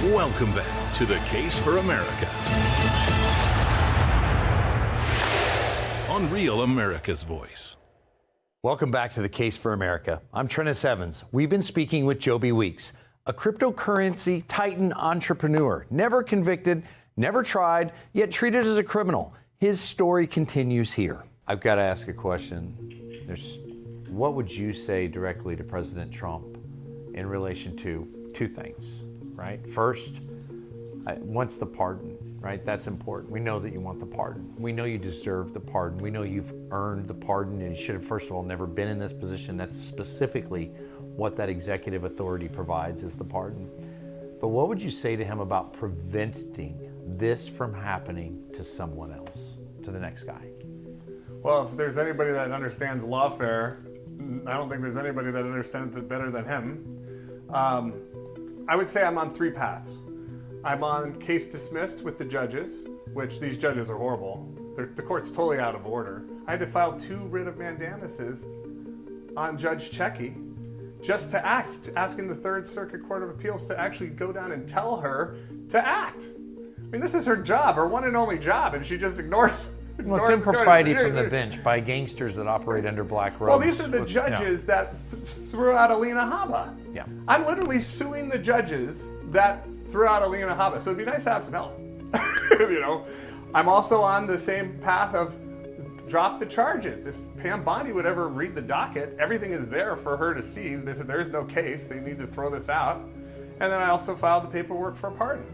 Welcome back to The Case for America on Real America's Voice. Welcome back to The Case for America. I'm Trennis Evans. We've been speaking with Joby Weeks, a cryptocurrency titan entrepreneur, never convicted, never tried, yet treated as a criminal. His story continues here. I've got to ask a question. What would you say directly to President Trump in relation to two things, right? First, wants the pardon, right? That's important. We know that you want the pardon. We know you deserve the pardon. We know you've earned the pardon, and you should have, first of all, never been in this position. That's specifically what that executive authority provides, is the pardon. But what would you say to him about preventing this from happening to someone else, to the next guy? Well, if there's anybody that understands lawfare, I don't think there's anybody that understands it better than him. I would say I'm on three paths. I'm on case dismissed with the judges, which these judges are horrible. The court's totally out of order. I had to file 2 writ of mandamuses on Judge Checky just to act, asking the Third Circuit Court of Appeals to actually go down and tell her to act. I mean, this is her job, her one and only job, and she just ignores. Well, it's impropriety from the bench by gangsters that operate under black robes. Well, these are the judges that threw out Alina Habba. Yeah. I'm literally suing the judges that threw out Alina Habba. So it'd be nice to have some help. You know, I'm also on the same path of drop the charges. If Pam Bondi would ever read the docket, everything is there for her to see. They said there's no case. They need to throw this out. And then I also filed the paperwork for a pardon.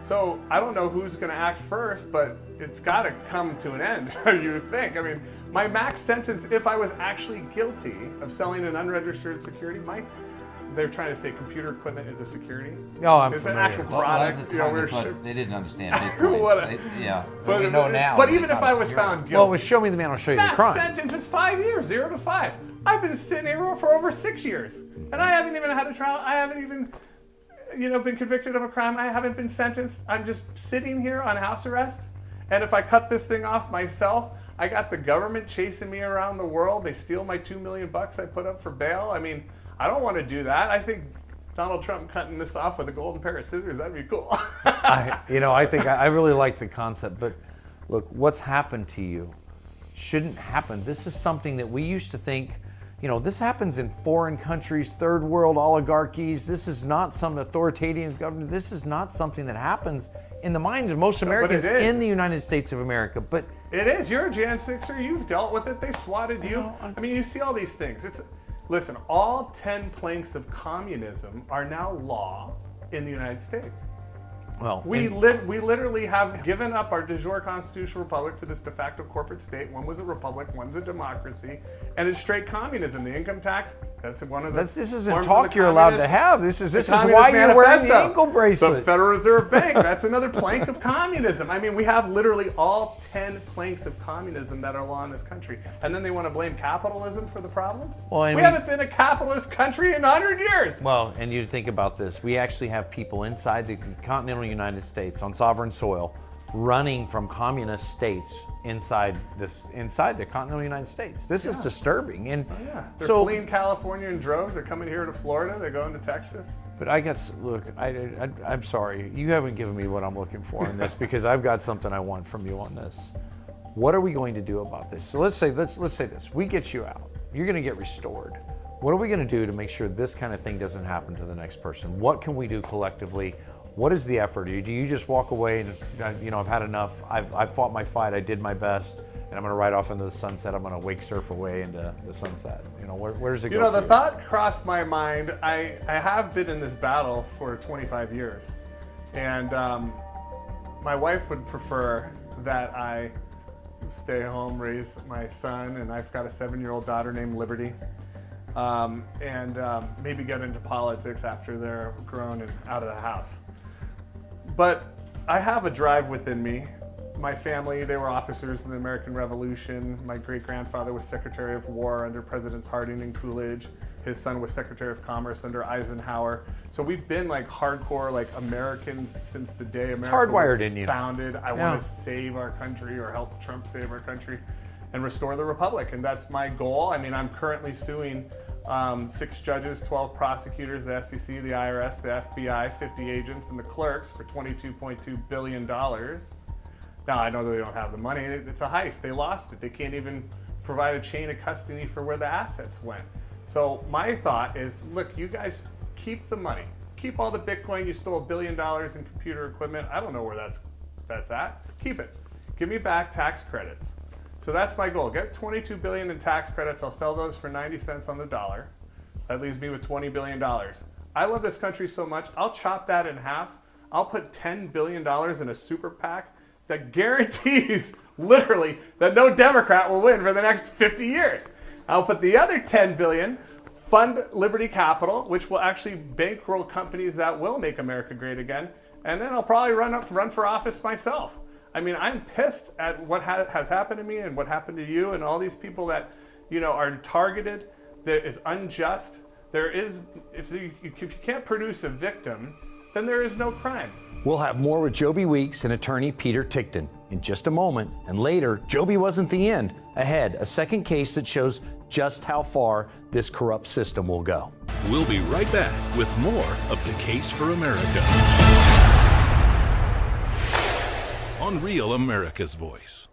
So I don't know who's going to act first, but it's got to come to an end, you would think. I mean, my max sentence, if I was actually guilty of selling an unregistered security, they're trying to say computer equipment is a security. No, I'm It's familiar. an actual product. At the time they didn't understand Bitcoin. But we know now. But even if I was found guilty, Well, show me the man, I'll show you the that crime. sentence is 5 years, 0 to 5. I've been sitting here for over 6 years, and I haven't even had a trial. I haven't even, been convicted of a crime. I haven't been sentenced. I'm just sitting here on house arrest. And if I cut this thing off myself, I got the government chasing me around the world. They steal my $2 million I put up for bail. I mean, I don't want to do that. I think Donald Trump cutting this off with a golden pair of scissors, that'd be cool. I think I really like the concept, but look, what's happened to you shouldn't happen. This is something that we used to think, this happens in foreign countries, third world oligarchies. This is not some authoritarian government. This is not something that happens in the minds of most Americans in the United States of America. But it is. You're a Jan 6er. You've dealt with it. They swatted you. I mean, you see all these things. Listen, all 10 planks of communism are now law in the United States. Well, we literally have given up our de jure constitutional republic for this de facto corporate state. One was a republic, one's a democracy, and it's straight communism. The income tax, that's one of the. This isn't talk you're allowed to have. This is why you're wearing the ankle bracelet. The Federal Reserve Bank, that's another plank of communism. I mean, we have literally all 10 planks of communism that are law in this country, and then they want to blame capitalism for the problems. Well, we haven't been a capitalist country in 100 years. Well, and you think about this. We actually have people inside the continental United States on sovereign soil running from communist states inside the continental United States. This is disturbing. And they're fleeing California in droves. They're coming here to Florida. They're going to Texas. But I'm sorry. You haven't given me what I'm looking for in this because I've got something I want from you on this. What are we going to do about this? So let's say this. We get you out. You're going to get restored. What are we going to do to make sure this kind of thing doesn't happen to the next person? What can we do collectively? What is the effort? Do you just walk away and, I've had enough. I've fought my fight. I did my best, and I'm going to ride off into the sunset. I'm going to wake surf away into the sunset. Where does it go? The thought crossed my mind. I have been in this battle for 25 years, and my wife would prefer that I stay home, raise my son, and I've got a 7-year-old daughter named Liberty. And maybe get into politics after they're grown and out of the house. But I have a drive within me. My family, they were officers in the American Revolution. My great-grandfather was Secretary of War under Presidents Harding and Coolidge. His son was Secretary of Commerce under Eisenhower. So we've been hardcore Americans since the day America was founded. I want to save our country or help Trump save our country and restore the republic. And that's my goal. I mean, I'm currently suing 6 judges, 12 prosecutors, the SEC, the IRS, the FBI, 50 agents, and the clerks for $22.2 billion. Now, I know they don't have the money. It's a heist. They lost it. They can't even provide a chain of custody for where the assets went. So my thought is, look, you guys keep the money. Keep all the Bitcoin. You stole $1 billion in computer equipment. I don't know where that's at. Keep it. Give me back tax credits. So that's my goal. Get $22 billion in tax credits. I'll sell those for 90 cents on the dollar. That leaves me with $20 billion. I love this country so much, I'll chop that in half. I'll put $10 billion in a super PAC that guarantees, literally, that no Democrat will win for the next 50 years. I'll put the other $10 billion, fund Liberty Capital, which will actually bankroll companies that will make America great again, and then I'll probably run for office myself. I mean, I'm pissed at what has happened to me and what happened to you and all these people that, are targeted. That it's unjust. If you can't produce a victim, then there is no crime. We'll have more with Joby Weeks and attorney Peter Tickton in just a moment. And later, Joby wasn't the end. Ahead, a second case that shows just how far this corrupt system will go. We'll be right back with more of The Case for America on Real America's Voice.